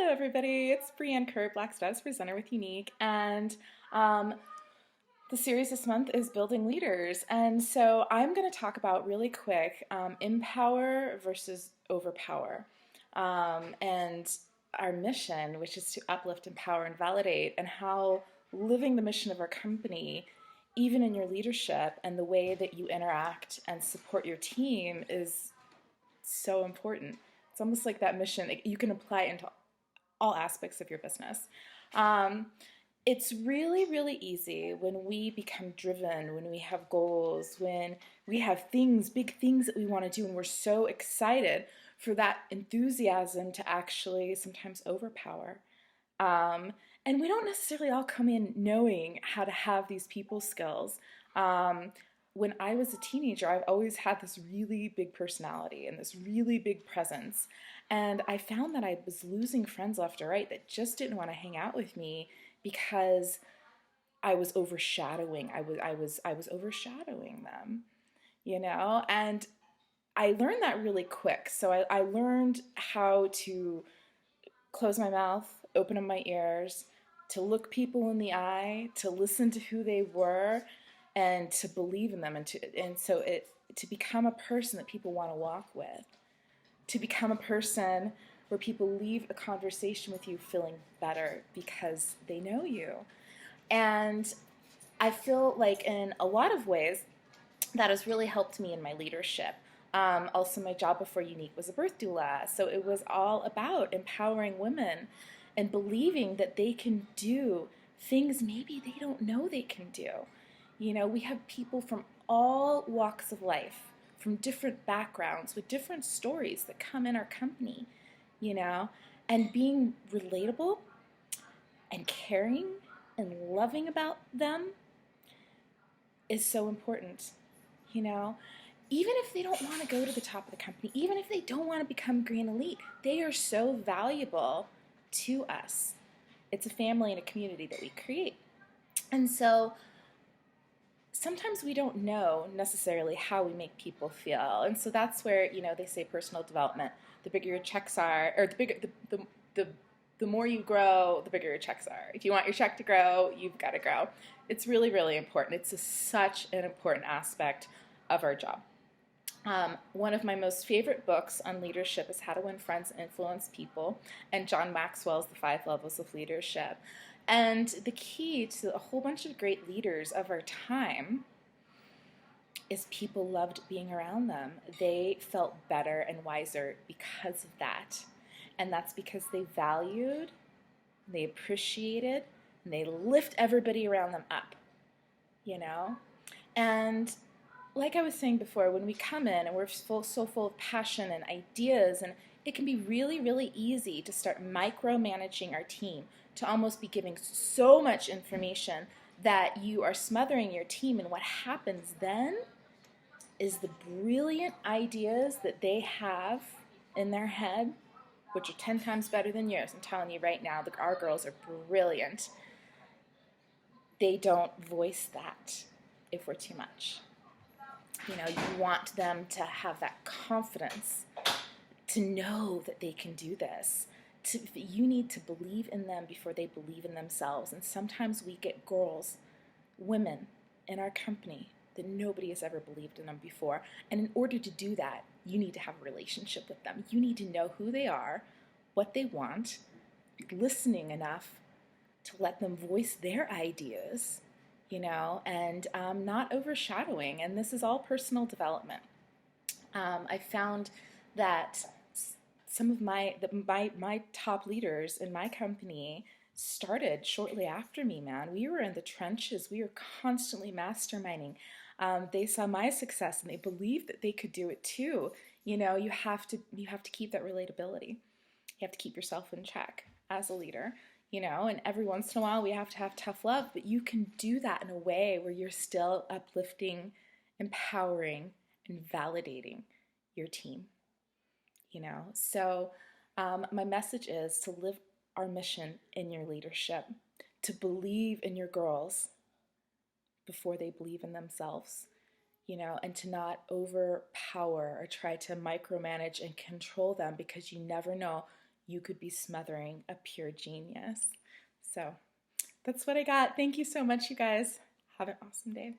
Hello, everybody. It's Brienne Kerr, Black Status Presenter with Unique, and the series this month is Building Leaders. And so I'm going to talk about really quick empower versus overpower, and our mission, which is to uplift, empower, and validate, and how living the mission of our company, even in your leadership and the way that you interact and support your team, is so important. It's almost like that mission, you can apply it into all aspects of your business. It's really, really easy when we become driven, when we have goals, when we have things, big things that we want to do, and we're so excited for that enthusiasm to actually sometimes overpower. And we don't necessarily all come in knowing how to have these people skills. When I was a teenager, I've always had this really big personality and this really big presence. And I found that I was losing friends left or right that just didn't want to hang out with me because I was overshadowing. I was overshadowing them, And I learned that really quick. So I learned how to close my mouth, open up my ears, to look people in the eye, to listen to who they were, and to believe in them, to become a person that people want to walk with, to become a person where people leave a conversation with you feeling better because they know you. And I feel like in a lot of ways that has really helped me in my leadership. Also, my job before Unique was a birth doula, so it was all about empowering women and believing that they can do things maybe they don't know they can do. We have people from all walks of life, from different backgrounds, with different stories that come in our company, and being relatable and caring and loving about them is so important, Even if they don't want to go to the top of the company, even if they don't want to become Green Elite, they are so valuable to us. It's a family and a community that we create. And so sometimes we don't know necessarily how we make people feel. And so that's where, they say personal development, the bigger your checks are, or the more you grow, the bigger your checks are. If you want your check to grow, you've got to grow. It's really, really important. It's such an important aspect of our job. One of my most favorite books on leadership is How to Win Friends and Influence People, and John Maxwell's The 5 Levels of Leadership. And the key to a whole bunch of great leaders of our time is people loved being around them. They felt better and wiser because of that. And that's because they valued, they appreciated, and they lift everybody around them up, And like I was saying before, when we come in and we're so full of passion and ideas, and it can be really, really easy to start micromanaging our team, to almost be giving so much information that you are smothering your team. And what happens then is the brilliant ideas that they have in their head, which are 10 times better than yours. I'm telling you right now, our girls are brilliant. They don't voice that if we're too much. You want them to have that confidence, to know that they can do this. You need to believe in them before they believe in themselves. And sometimes we get girls, women in our company that nobody has ever believed in them before. And in order to do that, you need to have a relationship with them. You need to know who they are, what they want, listening enough to let them voice their ideas, and not overshadowing. And this is all personal development. I found that some of my top leaders in my company started shortly after me, man. We were in the trenches. We were constantly masterminding. They saw my success and they believed that they could do it too. You have to keep that relatability. You have to keep yourself in check as a leader, and every once in a while we have to have tough love, but you can do that in a way where you're still uplifting, empowering, and validating your team. So my message is to live our mission in your leadership, to believe in your girls before they believe in themselves, and to not overpower or try to micromanage and control them, because you never know. you could be smothering a pure genius. So that's what I got. Thank you so much, you guys. Have an awesome day.